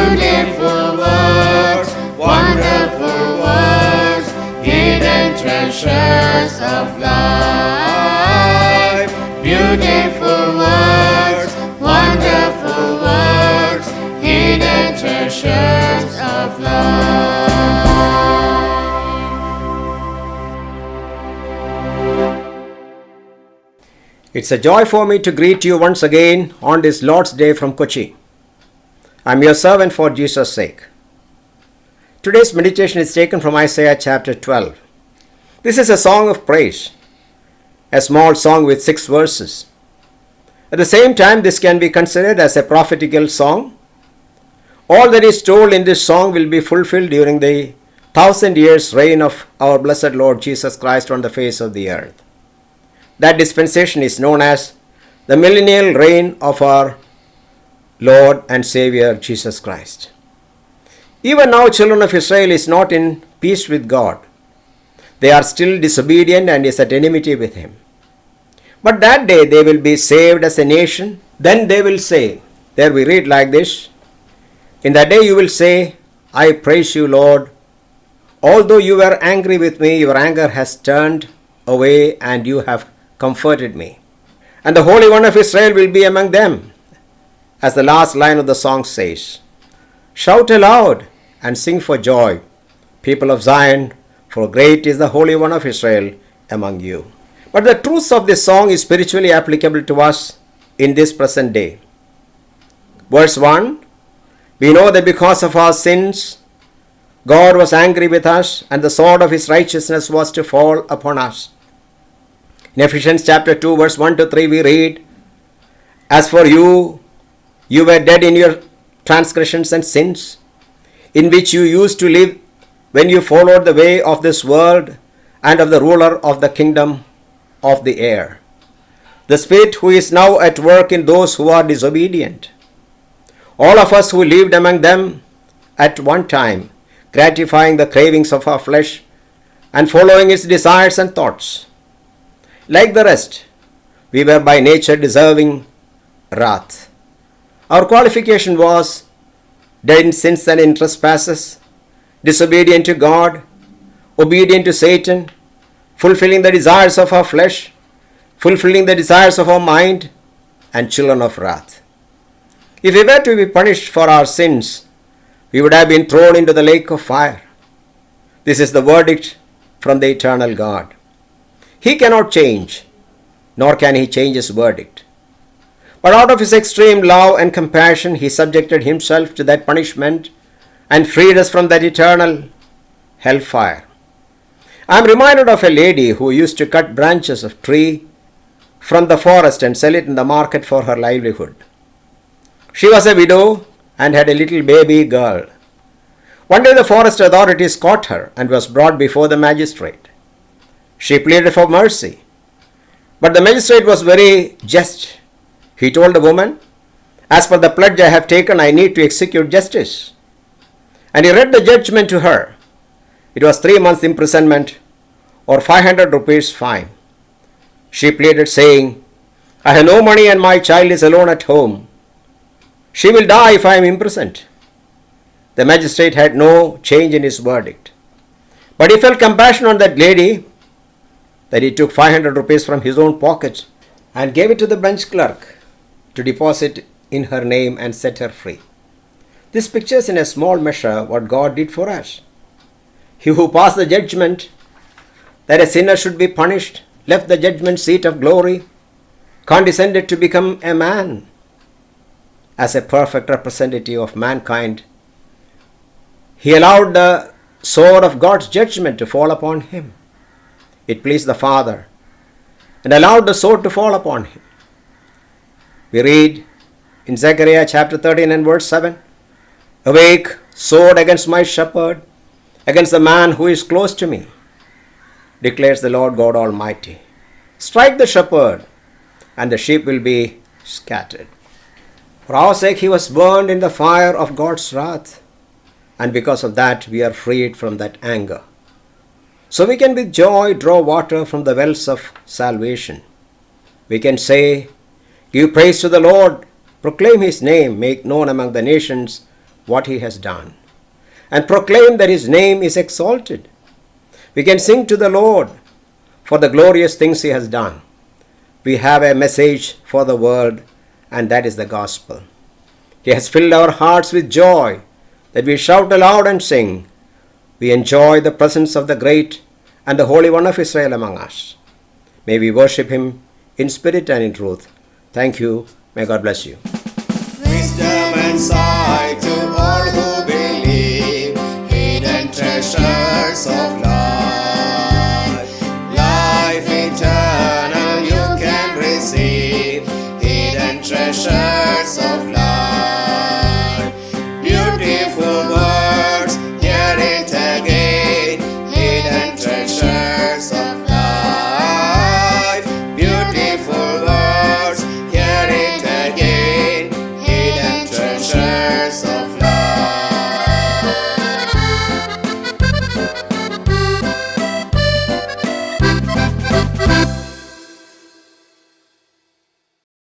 Beautiful words, wonderful words, hidden treasures of life. Beautiful words, wonderful words, hidden treasures of life. It's a joy for me to greet you once again on this Lord's Day from Kochi. I'm your servant for Jesus' sake. Today's meditation is taken from Isaiah chapter 12. This is a song of praise, a small song with 6 verses. At the same time, this can be considered as a prophetical song. All that is told in this song will be fulfilled during the 1,000 years reign of our blessed Lord Jesus Christ on the face of the earth. That dispensation is known as the millennial reign of our Lord and Savior Jesus Christ. Even now, children of Israel is not in peace with God. They are still disobedient and is at enmity with Him. But that day they will be saved as a nation. Then they will say, there we read like this, in that day you will say, I praise you, Lord. Although you were angry with me, your anger has turned away and you have comforted me. And the Holy One of Israel will be among them. As the last line of the song says, shout aloud and sing for joy, people of Zion, for great is the Holy One of Israel among you. But the truth of this song is spiritually applicable to us in this present day. Verse 1, we know that because of our sins, God was angry with us and the sword of His righteousness was to fall upon us. In Ephesians chapter 2 verse 1 to 3 we read, as for you, you were dead in your transgressions and sins, in which you used to live when you followed the way of this world and of the ruler of the kingdom of the air, the Spirit who is now at work in those who are disobedient. All of us who lived among them at one time, gratifying the cravings of our flesh and following its desires and thoughts. Like the rest, we were by nature deserving wrath. Our qualification was dead in sins and in trespasses, disobedient to God, obedient to Satan, fulfilling the desires of our flesh, fulfilling the desires of our mind, and children of wrath. If we were to be punished for our sins, we would have been thrown into the lake of fire. This is the verdict from the eternal God. He cannot change, nor can He change His verdict. But out of His extreme love and compassion, He subjected Himself to that punishment and freed us from that eternal hellfire. I am reminded of a lady who used to cut branches of tree from the forest and sell it in the market for her livelihood. She was a widow and had a little baby girl. One day the forest authorities caught her and was brought before the magistrate. She pleaded for mercy, but the magistrate was very just. He told the woman, as per the pledge I have taken, I need to execute justice. And he read the judgment to her. It was 3 months imprisonment or 500 rupees fine. She pleaded, saying, I have no money and my child is alone at home. She will die if I am imprisoned. The magistrate had no change in his verdict. But he felt compassion on that lady, that he took 500 rupees from his own pocket and gave it to the bench clerk to deposit in her name and set her free. This pictures in a small measure what God did for us. He who passed the judgment that a sinner should be punished, left the judgment seat of glory, condescended to become a man as a perfect representative of mankind. He allowed the sword of God's judgment to fall upon Him. It pleased the Father and allowed the sword to fall upon Him. We read in Zechariah chapter 13 and verse 7, awake, sword against my shepherd, against the man who is close to me, declares the Lord God Almighty. Strike the shepherd, and the sheep will be scattered. For our sake He was burned in the fire of God's wrath, and because of that we are freed from that anger. So we can with joy draw water from the wells of salvation. We can say, give praise to the Lord, proclaim His name, make known among the nations what He has done and proclaim that His name is exalted. We can sing to the Lord for the glorious things He has done. We have a message for the world, and that is the gospel. He has filled our hearts with joy that we shout aloud and sing. We enjoy the presence of the great and the Holy One of Israel among us. May we worship Him in spirit and in truth. Thank you. May God bless you.